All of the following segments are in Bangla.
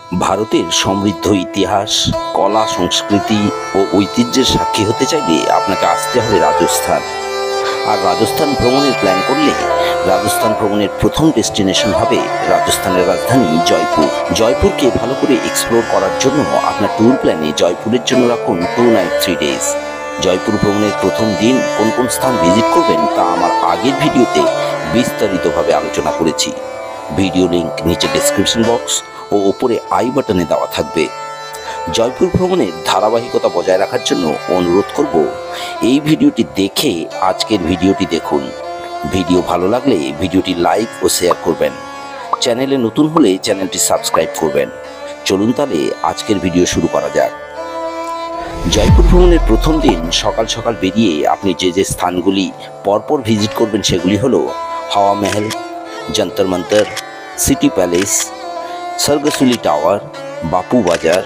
ভারতের সমৃদ্ধ ইতিহাস, কলা, সংস্কৃতি ও ঐতিহ্যের সাক্ষী হতে চাইলে আপনাকে আসতে হবে রাজস্থান। আর রাজস্থান ভ্রমণের প্ল্যান করলে রাজস্থান ভ্রমণের প্রথম ডেস্টিনেশন হবে রাজস্থানের রাজধানী জয়পুর। জয়পুরকে ভালো করে এক্সপ্লোর করার জন্য আপনার ট্যুর প্ল্যানে জয়পুরের জন্য রাখুন 2 নাইট 3 ডেজ। জয়পুর ভ্রমণের প্রথম দিন কোন কোন স্থান ভিজিট করবেন তা আমার আগের ভিডিওতে বিস্তারিতভাবে আলোচনা করেছি। ভিডিও লিঙ্ক নিচে ডেসক্রিপশন বক্স ও ওপরে আই বাটনে দেওয়া থাকবে। জয়পুর ভ্রমণের ধারাবাহিকতা বজায় রাখার জন্য অনুরোধ করব এই ভিডিওটি দেখে আজকের ভিডিওটি দেখুন। ভিডিও ভালো লাগলে ভিডিওটি লাইক ও শেয়ার করবেন। চ্যানেলে নতুন হলে চ্যানেলটি সাবস্ক্রাইব করবেন। চলুন তাহলে আজকের ভিডিও শুরু করা যাক। জয়পুর ভ্রমণের প্রথম দিন সকাল সকাল বেরিয়ে আপনি যে যে স্থানগুলি পরপর ভিজিট করবেন সেগুলি হলো হাওয়া মহল, Jantar Mantar, city palace, সর্গসুলি tower, বাপু বাজার,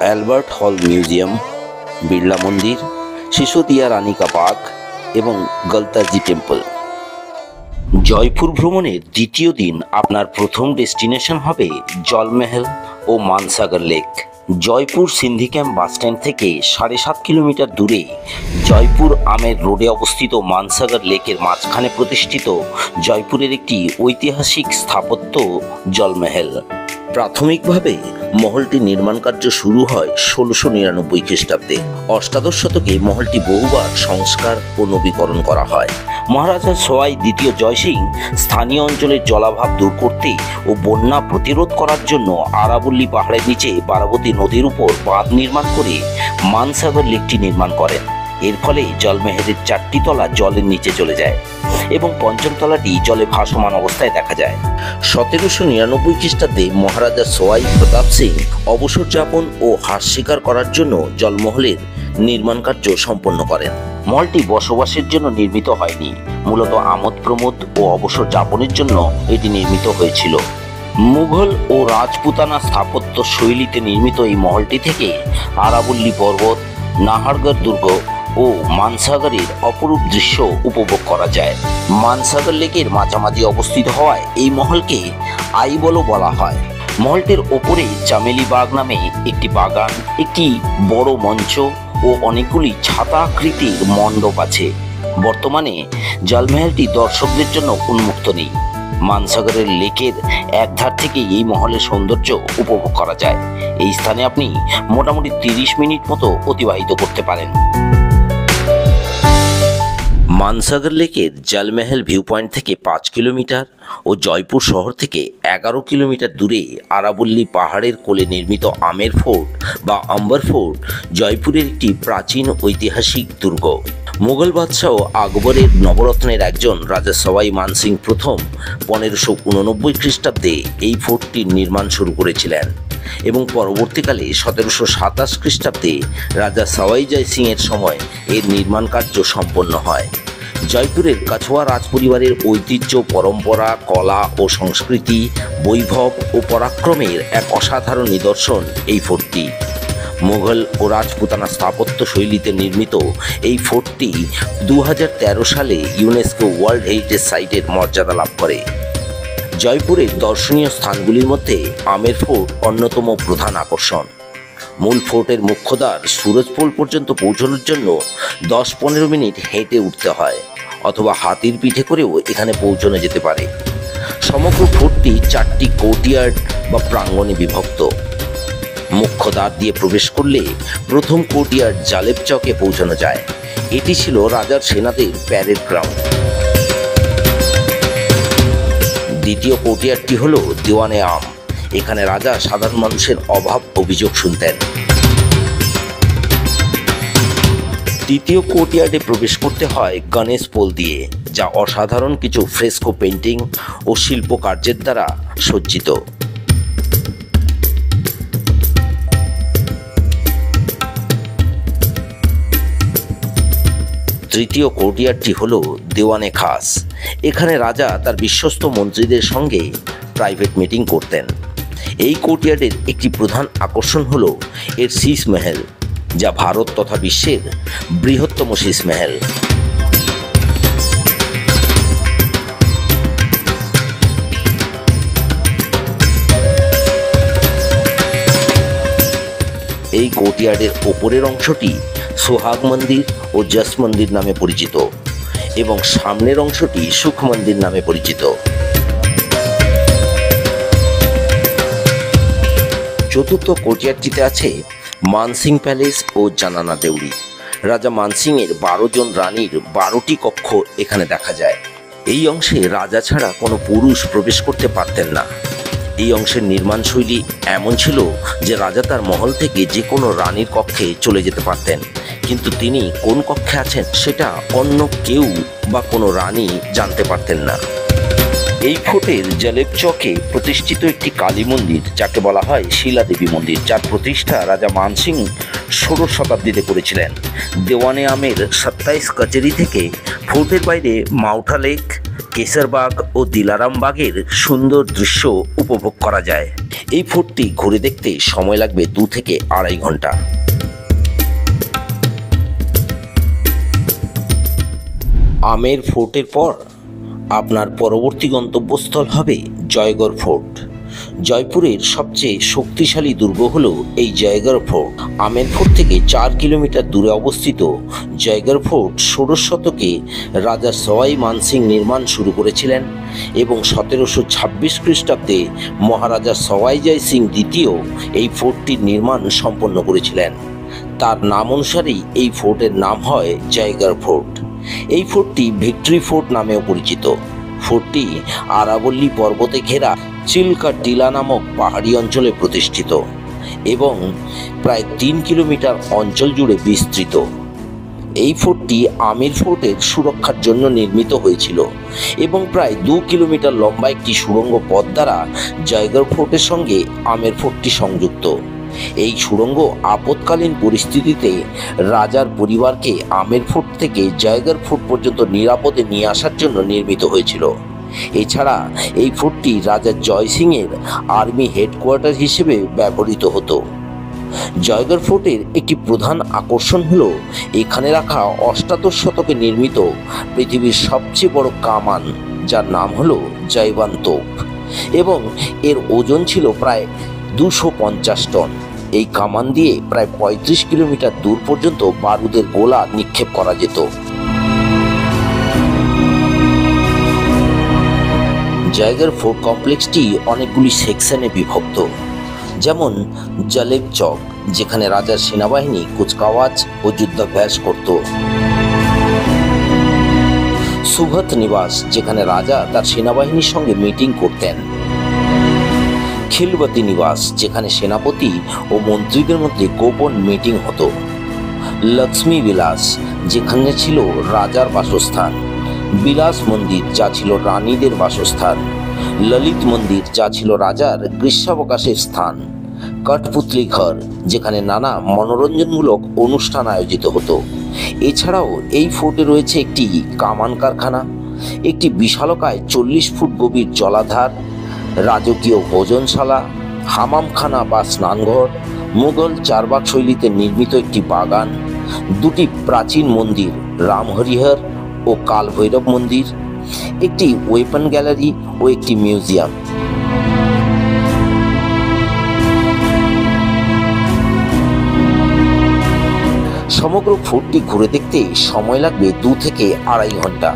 অ্যালবার্ট হল মিউজিয়াম, বিড়লা মন্দির, সিসোদিয়া রানী কা বাগ এবং গলতাজি টেম্পল। জয়পুর ভ্রমণের দ্বিতীয় দিন আপনার প্রথম ডেস্টিনেশন হবে জলমহল ও Mansagar lake. Jaipur Sindhi camp bus stand থেকে 7.5 কিলোমিটার দূরে জয়পুর আমের রোডে অবস্থিত মানসাগর লেকের মাঝখানে প্রতিষ্ঠিত জয়পুরের একটি ঐতিহাসিক স্থাপত্য জলমহল। প্রাথমিকভাবে মহলটির নির্মাণ কার্য শুরু হয় 1699 খ্রিস্টাব্দে। অষ্টাদশ শতকে মহলটি বহুবার সংস্কার ও নবীকরণ করা হয়। মহারাজা সওয়াই দ্বিতীয় জয়সিং স্থানীয় অঞ্চলের জলাভাব দূর করতে ও বন্যা প্রতিরোধ করার জন্য আরাবল্লী পাহাড়ের নিচে বারাবতী নদীর উপর বাঁধ নির্মাণ করে মানসাগর লেকটি নির্মাণ করেন। এর ফলে জলমহলের 4টি তলা জলের নিচে চলে যায় এবং পঞ্চম তলাটি জলে ভাসমান অবস্থায় দেখা যায়। 1799 খ্রিস্টাব্দে মহারাজা সওয়াই প্রতাপ সিং অবসর যাপন ও হাঁস শিকার করার জন্য জলমহলের নির্মাণ কার্য সম্পন্ন করেন। মহলটি বসবাসের জন্য নির্মিত হয়নি, মূলত আমোদ প্রমোদ ও অবসর যাপনের জন্য এটি নির্মিত হয়েছিল। মুঘল ও রাজপুতানা স্থাপত্য শৈলীতে নির্মিত এই মহলটি থেকে আরাবল্লী পর্বত, নাহারগড় দুর্গ ও মানসাগরের অপরূপ দৃশ্য উপভোগ করা যায়। মানসাগর লেকের মাঝামাঝি অবস্থিত হওয়ায় এই মহলকে আইবলও বলা হয়। মহলটির ওপরে চামেলি বাগ নামে একটি বাগান, একটি বড় মঞ্চ ও অনেকগুলি ছাতা আকৃতির মণ্ডপ আছে। বর্তমানে জলমহলটি দর্শকদের জন্য উন্মুক্ত নেই। মানসাগরের লেকের এক ধার থেকে এই মহলের সৌন্দর্য উপভোগ করা যায়। এই স্থানে আপনি মোটামুটি 30 মিনিট মতো অতিবাহিত করতে পারেন। মানসাগর লেকের জলমহল ভিউ পয়েন্ট থেকে 5 কিলোমিটার ও জয়পুর শহর থেকে 11 কিলোমিটার দূরে আরাবল্লী পাহাড়ের কোলে নির্মিত আমের ফোর্ট বা আম্বার ফোর্ট জয়পুরের একটি প্রাচীন ঐতিহাসিক দুর্গ। মুঘল বাদশাহ আকবরের নবরত্নের একজন রাজা সওয়াই মানসিং প্রথম 1589 খ্রিস্টাব্দে এই ফোর্টটির নির্মাণ শুরু করেছিলেন এবং পরবর্তীকালে 1727 খ্রিস্টাব্দে রাজা সওয়াই জয় সিং এর সময় এর নির্মাণ কার্য সম্পন্ন হয়। জয়পুরের কাছোয়া রাজপরিবারের ঐতিহ্য, পরম্পরা, কলা ও সংস্কৃতি, বৈভব ও পরাক্রমের এক অসাধারণ নিদর্শন এই ফোর্টটি। মুঘল ও রাজপুতানা স্থাপত্য শৈলীতে নির্মিত এই ফোর্টটি 2013 সালে ইউনেস্কো ওয়ার্ল্ড হেরিটেজ সাইটের মর্যাদা লাভ করে। জয়পুরের দর্শনীয় স্থানগুলির মধ্যে আমের ফোর্ট অন্যতম প্রধান আকর্ষণ। মূল ফোর্টের মুখ্যদ্বার সুরজপোল পর্যন্ত পৌঁছানোর জন্য 10-15 মিনিট হেঁটে উঠতে হয়, অথবা হাতির পিঠে করেও এখানে পৌঁছানো যেতে পারে। সমগ্র ফোর্টটি 4টি কোর্টইয়ার্ড বা প্রাঙ্গণে বিভক্ত। মুখ্য দ্বার দিয়ে প্রবেশ করলে প্রথম কোর্টইয়ার্ড জালেব চকে পৌঁছানো যায়। এটি ছিল রাজার সেনাদের প্যারেড গ্রাউন্ড। দ্বিতীয় কোর্টইয়ার্ডটি হলো দেওয়ানে আম। এখানে রাজা সাধারণ মানুষের অভাব অভিযোগ শুনতেন। তৃতীয় কোর্টইয়ার্ডে প্রবেশ করতে হয় গণেশ পোল দিয়ে, যা অসাধারণ কিছু ফ্রেস্কো পেন্টিং ও শিল্পকার্যের দ্বারা সজ্জিত। তৃতীয় কোর্টইয়ার্ডটি হলো দেওয়ানে খাস। এখানে রাজা তার বিশ্বস্ত মন্ত্রীদের সঙ্গে প্রাইভেট মিটিং করতেন। এই কোর্টইয়ার্ডের একটি প্রধান আকর্ষণ হলো এর শীষ মহল, যা ভারত তথা বিশ্বের বৃহত্তম শীষ মহল। এই কোর্টইয়ার্ডের ওপরের অংশটি সোহাগ মন্দির ও যশ মন্দির নামে পরিচিত এবং সামনের অংশটি সুখ মন্দির নামে পরিচিত। চতুর্থ কোর্টইয়ার্ডটিতে আছে মানসিং প্যালেস ও জানানা দেউরি। রাজা মানসিংয়ের 12 জন রানীর 12টি কক্ষ এখানে দেখা যায়। এই অংশে রাজা ছাড়া কোনো পুরুষ প্রবেশ করতে পারতেন না। এই অংশের নির্মাণ শৈলী এমন ছিল যে রাজা তার মহল থেকে যে কোনো রানীর কক্ষে চলে যেতে পারতেন, কিন্তু তিনি কোন কক্ষে আছেন সেটা অন্য কেউ বা কোনো রানী জানতে পারতেন না। এই ফোর্টের জলেব চকে প্রতিষ্ঠিত একটি কালী মন্দির, যাকে বলা হয় শিলা দেবী মন্দির, যার প্রতিষ্ঠা রাজা মানসিং 16 শতাব্দীতে করেছিলেন। দেওয়ানে আমের 27 কচেরি থেকে ফোর্টের বাইরে মাউঠা লেক, কেসারবাগ ও দিলারাম বাগের সুন্দর দৃশ্য উপভোগ করা যায়। এই ফোর্টটি ঘুরে দেখতে সময় লাগবে 2 থেকে 2.5 ঘন্টা। আমের ফোর্টের পর আপনার পরবর্তী গন্তব্যস্থল হবে জয়গড় ফোর্ট। জয়পুরের সবচেয়ে শক্তিশালী দুর্গ হল এই জয়গড় ফোর্ট। আমের ফোর্ট থেকে 4 কিলোমিটার দূরে অবস্থিত জয়গড় ফোর্ট 16 শতকে রাজা সওয়াই মানসিং নির্মাণ শুরু করেছিলেন এবং 1726 খ্রিস্টাব্দে মহারাজা সওয়াই জয় সিং দ্বিতীয় এই ফোর্টটির নির্মাণ সম্পন্ন করেছিলেন। তার নাম অনুসারেই এই ফোর্টের নাম হয় জয়গড় ফোর্ট। এই ফোর্টটি ভিক্টরি ফোর্ট নামেও পরিচিত। ফোর্টটি আরাবল্লী পর্বতে ঘেরা চিল্কা টিলা নামক পাহাড়ি অঞ্চলে প্রতিষ্ঠিত এবং প্রায় 3 কিলোমিটার অঞ্চল জুড়ে বিস্তৃত। এই ফোর্টটি আমের ফোর্টের সুরক্ষার জন্য নির্মিত হয়েছিল এবং প্রায় 2 কিলোমিটার লম্বা একটি সুড়ঙ্গ পথ দ্বারা জয়গড় ফোর্টের সঙ্গে আমের ফোর্টটি সংযুক্ত। এই সুড়ঙ্গ আপৎকালীন পরিস্থিতিতে রাজার পরিবারকে আমের ফোর্ট থেকে জয়গড় ফোর্ট পর্যন্ত নিরাপদে নিয়ে আসার জন্য নির্মিত হয়েছিল। এছাড়া এই ফোর্টটি রাজা জয় সিংয়ের আর্মি হেডকোয়ার্টার হিসেবে ব্যবহৃত হতো। জয়গড় ফোর্টের একটি প্রধান আকর্ষণ হল এখানে রাখা 88 শতকে নির্মিত পৃথিবীর সবচেয়ে বড় কামান, যার নাম হলো জয়বান তোপ এবং এর ওজন ছিল প্রায় 250 টন। এই কামান দিয়ে প্রায় 35 কিলোমিটার দূর পর্যন্ত বারুদের গোলা নিক্ষেপ করা যেত। জয়গড় ফোর্ট কমপ্লেক্সটি অনেকগুলি সেকশনে বিভক্ত, যেমন জলেব চক, যেখানে রাজার সেনাবাহিনী কুচকাওয়াজ ও যুদ্ধাভ্যাস করত, সুভত নিবাস, যেখানে রাজা তার সেনাবাহিনীর সঙ্গে মিটিং করতেন, খিলবতী নিবাস, যেখানে সেনাপতি ও মন্ত্রীদের মধ্যে গোপন মিটিং হতো, লক্ষ্মী বিলাস, যেখানে ছিল রাজার বাসস্থান, বিলাস মন্দির, যা ছিল রানীদের বাসস্থান, ললিত মন্দির, যা ছিল রাজার গ্রীষ্মাবকাশের স্থান, কঠপুতলি ঘর, যেখানে নানা মনোরঞ্জনমূলক অনুষ্ঠান আয়োজিত হতো। এছাড়াও এই ফোর্টে রয়েছে একটি কামান কারখানা, একটি বিশালকায় 40 ফুট গভীর জলাধার, রাজকীয় ভোজনশালা, হামামখানা বা স্নানঘর, মুঘল চারবাগ শৈলীতে নির্মিত একটি বাগান, 2টি প্রাচীন মন্দির, রামহরিহর ও কাল ভৈরব মন্দির, একটি ওয়েপন গ্যালারি ও একটি মিউজিয়াম। সমগ্র ফোর্টটি ঘুরে দেখতে সময় লাগবে 2 থেকে 2.5 ঘন্টা।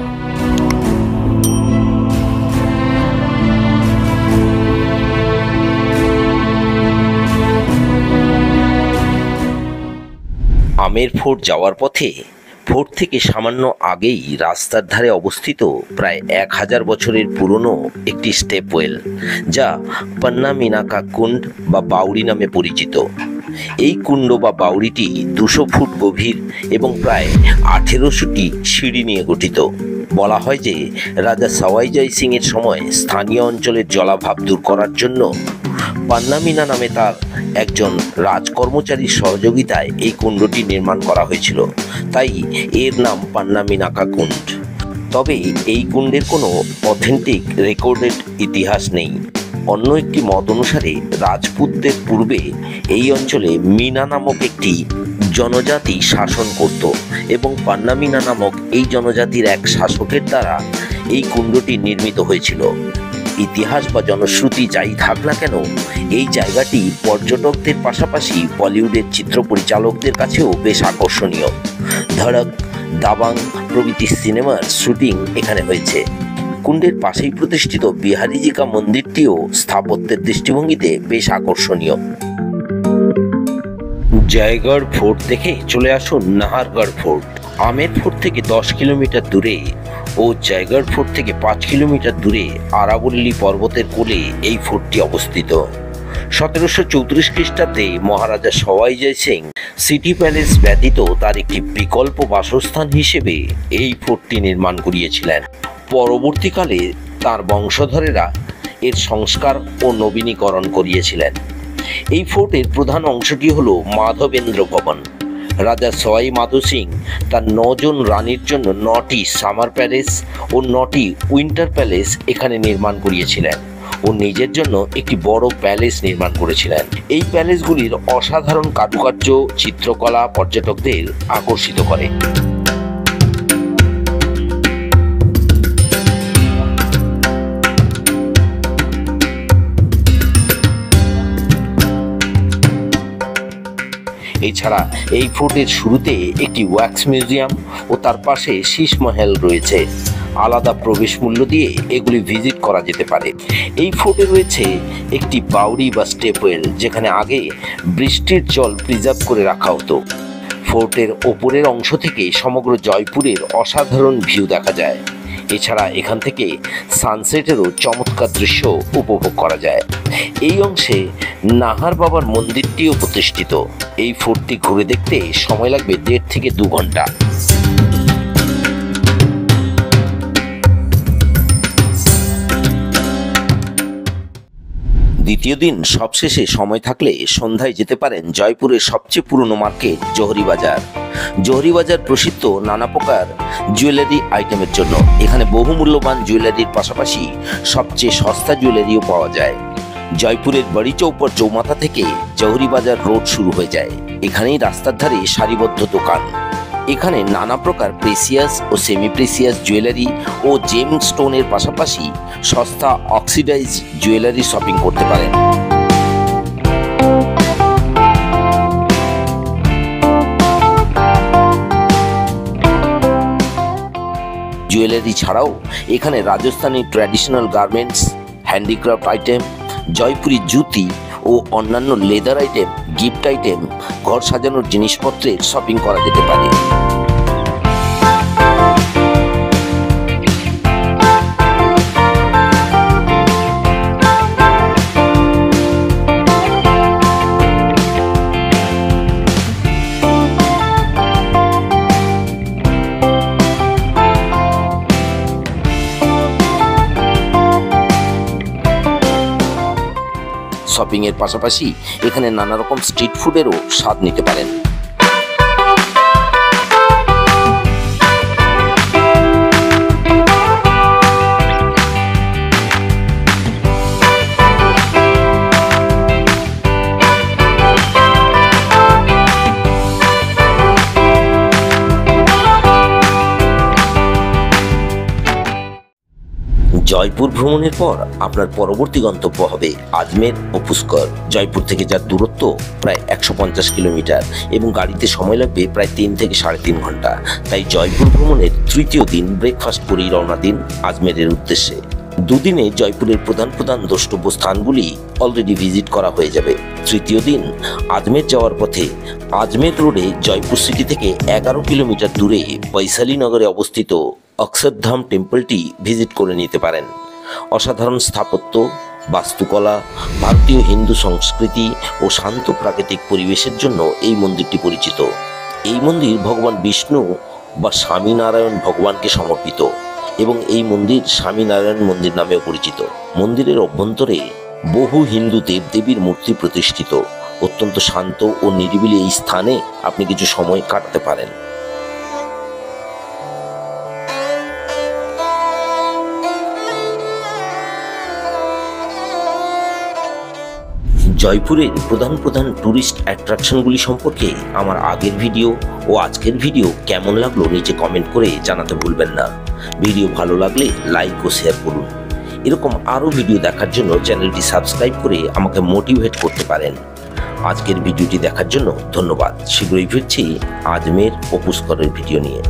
আমের ফোর্ট যাওয়ার পথে ফোর্ট থেকে সামান্য আগেই রাস্তার ধারে অবস্থিত প্রায় 1000 বছরের পুরনো একটি স্টেপওয়েল, যা পান্না মিনাকা কুণ্ড বা বাউড়ি নামে পরিচিত। এই কুণ্ড বা বাউড়িটি 200 ফুট গভীর এবং প্রায় 1800টি সিঁড়ি নিয়ে গঠিত। বলা হয় যে রাজা সওয়াই জয় সিং এর সময় স্থানীয় অঞ্চলের জলাভাব দূর করার জন্য পান্না মিনা নামে তার একজন রাজকর্মচারীর সহযোগিতায় এই কুণ্ডটি নির্মাণ করা হয়েছিল, তাই এর নাম পান্না মিনাকা কুণ্ড। তবে এই কুণ্ডের কোনো অথেন্টিক রেকর্ডেড ইতিহাস নেই। অন্য একটি মত অনুসারে রাজপুতদের পূর্বে এই অঞ্চলে মিনা নামক একটি জনজাতি শাসন করত এবং পান্না মিনা নামক এই জনজাতির এক শাসকের দ্বারা এই কুণ্ডটি নির্মিত হয়েছিল। ইতিহাস বা জনশ্রুতি যাই থাক না কেন, এই জায়গাটি পর্যটকদের পাশাপাশি বলিউডের চিত্র পরিচালকদের কাছেও বেশ আকর্ষণীয়। ধড়ক, দাবাং প্রভৃতি সিনেমার শুটিং এখানে হয়েছে। কুণ্ডের পাশেই প্রতিষ্ঠিত বিহারিজি কা মন্দিরটিও স্থাপত্যের দৃষ্টিভঙ্গিতে বেশ আকর্ষণীয়। জয়গড় ফোর্ট দেখে চলে আসুন নাহারগড় ফোর্ট। আমের ফোর্ট থেকে 10 কিলোমিটার দূরে ও জয়গড় ফোর্ট থেকে 5 কিলোমিটার দূরে আরাবল্লী পর্বতের কোলে এই ফোর্টটি অবস্থিত। 1734 খ্রিস্টাব্দে মহারাজা সওয়াই জয় সিং সিটি প্যালেস ব্যতীত তার একটি বিকল্প বাসস্থান হিসেবে এই ফোর্টটি নির্মাণ করিয়েছিলেন। পরবর্তীকালে তার বংশধরেরা এর সংস্কার ও নবীনীকরণ করিয়েছিলেন। এই ফোর্টের প্রধান অংশটি হল মাধবেন্দ্র ভবন। রাজা সওয়াই মাধো সিং তার 9 জন রানীর জন্য 9টি সামার প্যালেস ও 9টি উইন্টার প্যালেস এখানে নির্মাণ করিয়েছিলেন ও নিজের জন্য একটি বড় প্যালেস নির্মাণ করেছিলেন। এই প্যালেসগুলির অসাধারণ কারুকার্য চিত্রকলা পর্যটকদের আকর্ষিত করে। এছাড়া এই ফোর্টের শুরুতে একটি ওয়্যাক্স মিউজিয়াম ও তার পাশে শীষ মহল রয়েছে। আলাদা প্রবেশ মূল্য দিয়ে এগুলি ভিজিট করা যেতে পারে। এই ফোর্টে রয়েছে একটি বাউরি বা স্টেপওয়েল, যেখানে আগে বৃষ্টির জল প্রিজার্ভ করে রাখা হতো। ফোর্টের ওপরের অংশ থেকে সমগ্র জয়পুরের অসাধারণ ভিউ দেখা যায়। এছাড়া এখান থেকে সানসেটেরও চমৎকার দৃশ্য উপভোগ করা যায়। এই অংশে নাহার বাবার মন্দিরটিও প্রতিষ্ঠিত। এই ফোর্টটি ঘুরে দেখতে সময় লাগবে 1.5 থেকে 2 ঘন্টা। দ্বিতীয় দিন সবশেষে সময় থাকলে সন্ধ্যায় যেতে পারেন জয়পুরের সবচেয়ে পুরনো মার্কেট জোহরি বাজার। জোহরি বাজার প্রসিদ্ধ নানা প্রকার জুয়েলারি আইটেমের জন্য। এখানে বহু মূল্যবান জুয়েলারির পাশাপাশি সবচেয়ে সস্তা জুয়েলারিও পাওয়া যায়। জয়পুরের বড়ি চৌপর চৌমাথা থেকে জোহরি বাজার রোড শুরু হয়ে যায়। এখানেই রাস্তার ধারে সারিবদ্ধ দোকান। এখানে নানা প্রকার প্রেসিয়াস ও সেমি প্রেসিয়াস জুয়েলারি ও জেম স্টোনের পাশাপাশি সস্তা অক্সিডাইজ জুয়েলারি শপিং করতে পারেন। জুয়েলারি ছাড়াও এখানে Rajasthani traditional garments, handicraft item, Jaipuri জুতি ও অন্যান্য লেদার আইটেম, গিফট আইটেম, ঘর সাজানোর জিনিসপত্রের শপিং করা যেতে পারে। শপিং এর পাশাপাশি এখানে নানা রকম স্ট্রিট ফুডেরও স্বাদ নিতে পারেন। জয়পুর ভ্রমণের পর আপনার পরবর্তী গন্তব্য হবে আজমের ও পুষ্কর। জয়পুর থেকে যার দূরত্ব প্রায় 150 কিলোমিটার এবং গাড়িতে সময় লাগবে প্রায় 3 থেকে 3.5 ঘন্টা। তাই জয়পুর ভ্রমণের তৃতীয় দিন ব্রেকফাস্ট করেই রওনা দিন আজমেরের উদ্দেশ্যে। দুদিনে জয়পুরের প্রধান প্রধান দ্রষ্টব্য স্থানগুলি অলরেডি ভিজিট করা হয়ে যাবে। তৃতীয় দিন আজমের যাওয়ার পথে আজমের রোডে জয়পুর সিটি থেকে 11 কিলোমিটার দূরে বৈশালী নগরে অবস্থিত অক্ষরধাম টেম্পলটি ভিজিট করে নিতে পারেন। অসাধারণ স্থাপত্য, বাস্তুকলা, ভারতীয় হিন্দু সংস্কৃতি ও শান্ত প্রাকৃতিক পরিবেশের জন্য এই মন্দিরটি পরিচিত। এই মন্দির ভগবান বিষ্ণু বা স্বামীনারায়ণ ভগবানকে সমর্পিত এবং এই মন্দির স্বামীনারায়ণ মন্দির নামেও পরিচিত। মন্দিরের অভ্যন্তরে বহু হিন্দু দেবদেবীর মূর্তি প্রতিষ্ঠিত। অত্যন্ত শান্ত ও নিরিবিলি এই স্থানে আপনি কিছু সময় কাটাতে পারেন। জয়পুরের প্রধান প্রধান ট্যুরিস্ট অ্যাট্রাকশনগুলি সম্পর্কে আমার আগের ভিডিও ও আজকের ভিডিও কেমন লাগলো নিচে কমেন্ট করে জানাতে ভুলবেন না। ভিডিও ভালো লাগলে লাইক ও শেয়ার করুন। এরকম আরও ভিডিও দেখার জন্য চ্যানেলটি সাবস্ক্রাইব করে আমাকে মোটিভেট করতে পারেন। আজকের ভিডিওটি দেখার জন্য ধন্যবাদ। শীঘ্রই ফিরছি আজমের ও পুষ্করের ভিডিও নিয়ে।